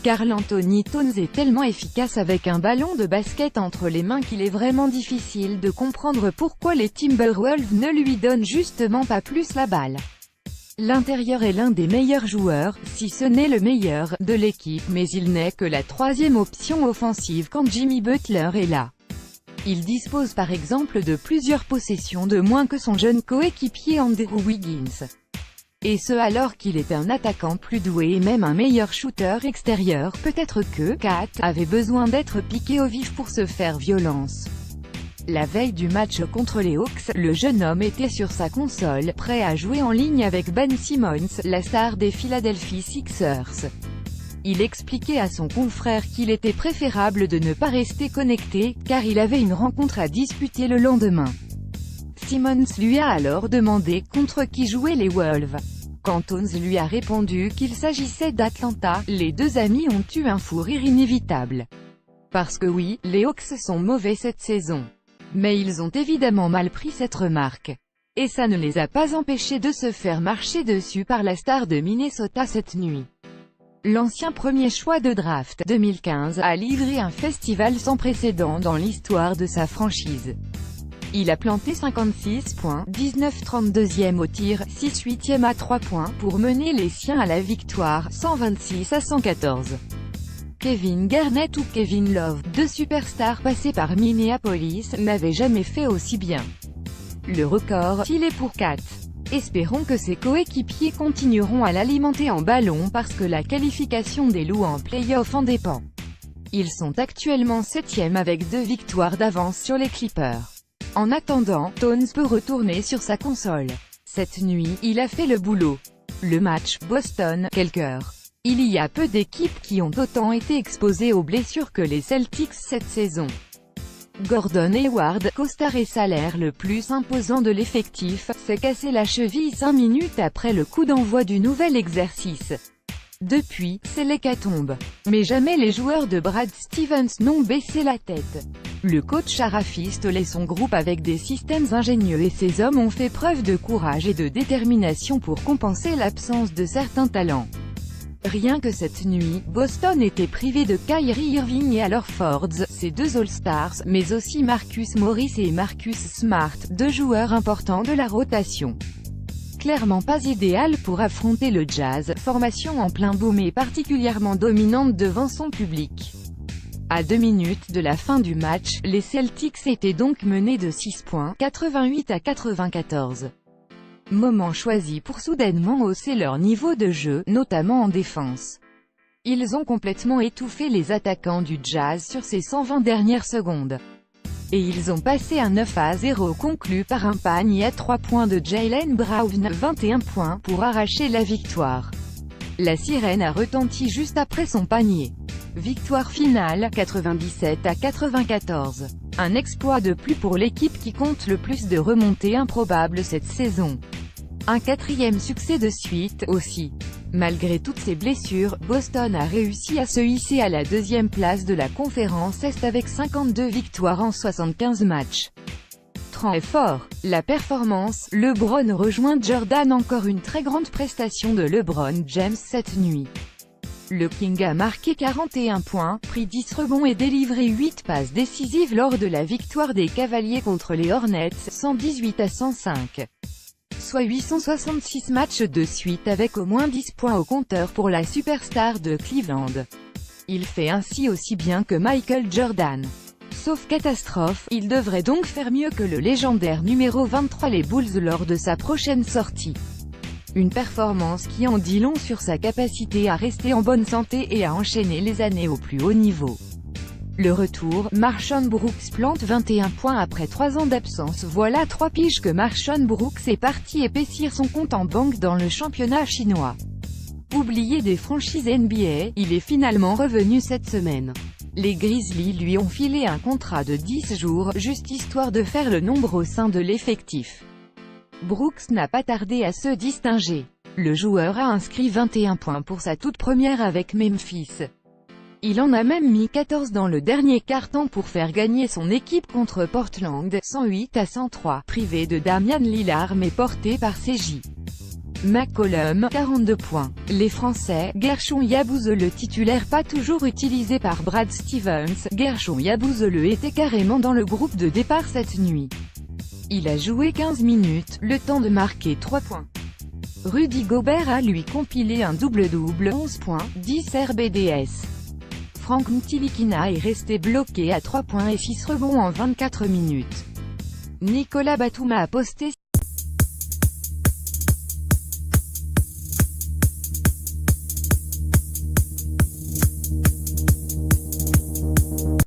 Karl Anthony Towns est tellement efficace avec un ballon de basket entre les mains qu'il est vraiment difficile de comprendre pourquoi les Timberwolves ne lui donnent justement pas plus la balle. L'intérieur est l'un des meilleurs joueurs, si ce n'est le meilleur, de l'équipe, mais il n'est que la troisième option offensive quand Jimmy Butler est là. Il dispose par exemple de plusieurs possessions de moins que son jeune coéquipier Andrew Wiggins. Et ce alors qu'il est un attaquant plus doué et même un meilleur shooter extérieur. Peut-être que Kat avait besoin d'être piqué au vif pour se faire violence. La veille du match contre les Hawks, le jeune homme était sur sa console, prêt à jouer en ligne avec Ben Simmons, la star des Philadelphia Sixers. Il expliquait à son confrère qu'il était préférable de ne pas rester connecté, car il avait une rencontre à disputer le lendemain. Simmons lui a alors demandé contre qui jouaient les Wolves. Quand Towns lui a répondu qu'il s'agissait d'Atlanta, les deux amis ont eu un fou rire inévitable. Parce que oui, les Hawks sont mauvais cette saison. Mais ils ont évidemment mal pris cette remarque. Et ça ne les a pas empêchés de se faire marcher dessus par la star de Minnesota cette nuit. L'ancien premier choix de draft 2015 a livré un festival sans précédent dans l'histoire de sa franchise. Il a planté 56 points, 19-32e au tir, 6-8e à 3 points, pour mener les siens à la victoire, 126-114. Kevin Garnett ou Kevin Love, deux superstars passés par Minneapolis, n'avaient jamais fait aussi bien. Le record, il est pour Kat. Espérons que ses coéquipiers continueront à l'alimenter en ballon parce que la qualification des Loups en play-off en dépend. Ils sont actuellement 7e avec 2 victoires d'avance sur les Clippers. En attendant, Towns peut retourner sur sa console. Cette nuit, il a fait le boulot. Le match, Boston, quelques heures. Il y a peu d'équipes qui ont autant été exposées aux blessures que les Celtics cette saison. Gordon Hayward, costard et salaire le plus imposant de l'effectif, s'est cassé la cheville 5 minutes après le coup d'envoi du nouvel exercice. Depuis, c'est l'hécatombe. Mais jamais les joueurs de Brad Stevens n'ont baissé la tête. Le coach a rafistolé son groupe avec des systèmes ingénieux et ses hommes ont fait preuve de courage et de détermination pour compenser l'absence de certains talents. Rien que cette nuit, Boston était privé de Kyrie Irving et Al Horford, ses deux All-Stars, mais aussi Marcus Morris et Marcus Smart, deux joueurs importants de la rotation. Clairement pas idéal pour affronter le Jazz, formation en plein boom et particulièrement dominante devant son public. À 2 minutes de la fin du match, les Celtics étaient donc menés de 6 points, 88-94. Moment choisi pour soudainement hausser leur niveau de jeu, notamment en défense. Ils ont complètement étouffé les attaquants du Jazz sur ces 120 dernières secondes. Et ils ont passé un 9-0 conclu par un panier à 3 points de Jaylen Brown, 21 points, pour arracher la victoire. La sirène a retenti juste après son panier. Victoire finale, 97-94. Un exploit de plus pour l'équipe qui compte le plus de remontées improbables cette saison. Un 4e succès de suite, aussi. Malgré toutes ces blessures, Boston a réussi à se hisser à la 2e place de la conférence Est avec 52 victoires en 75 matchs. Très fort. La performance, LeBron rejoint Jordan. Encore une très grande prestation de LeBron James cette nuit. Le King a marqué 41 points, pris 10 rebonds et délivré 8 passes décisives lors de la victoire des Cavaliers contre les Hornets, 118-105. Soit 866 matchs de suite avec au moins 10 points au compteur pour la superstar de Cleveland. Il fait ainsi aussi bien que Michael Jordan. Sauf catastrophe, il devrait donc faire mieux que le légendaire numéro 23 les Bulls lors de sa prochaine sortie. Une performance qui en dit long sur sa capacité à rester en bonne santé et à enchaîner les années au plus haut niveau. Le retour, Marshawn Brooks plante 21 points après 3 ans d'absence. Voilà 3 piges que Marshawn Brooks est parti épaissir son compte en banque dans le championnat chinois. Oublié des franchises NBA, il est finalement revenu cette semaine. Les Grizzlies lui ont filé un contrat de 10 jours, juste histoire de faire le nombre au sein de l'effectif. Brooks n'a pas tardé à se distinguer. Le joueur a inscrit 21 points pour sa toute première avec Memphis. Il en a même mis 14 dans le dernier quart-temps pour faire gagner son équipe contre Portland, 108-103, privé de Damian Lillard mais porté par CJ. McCollum, 42 points. Les Français, Gershon Yabusele le titulaire pas toujours utilisé par Brad Stevens, Gershon Yabusele était carrément dans le groupe de départ cette nuit. Il a joué 15 minutes, le temps de marquer 3 points. Rudy Gobert a lui compilé un double-double, 11 points, 10 RBDS. Frank Ntilikina est resté bloqué à 3 points et 6 rebonds en 24 minutes. Nicolas Batum a posté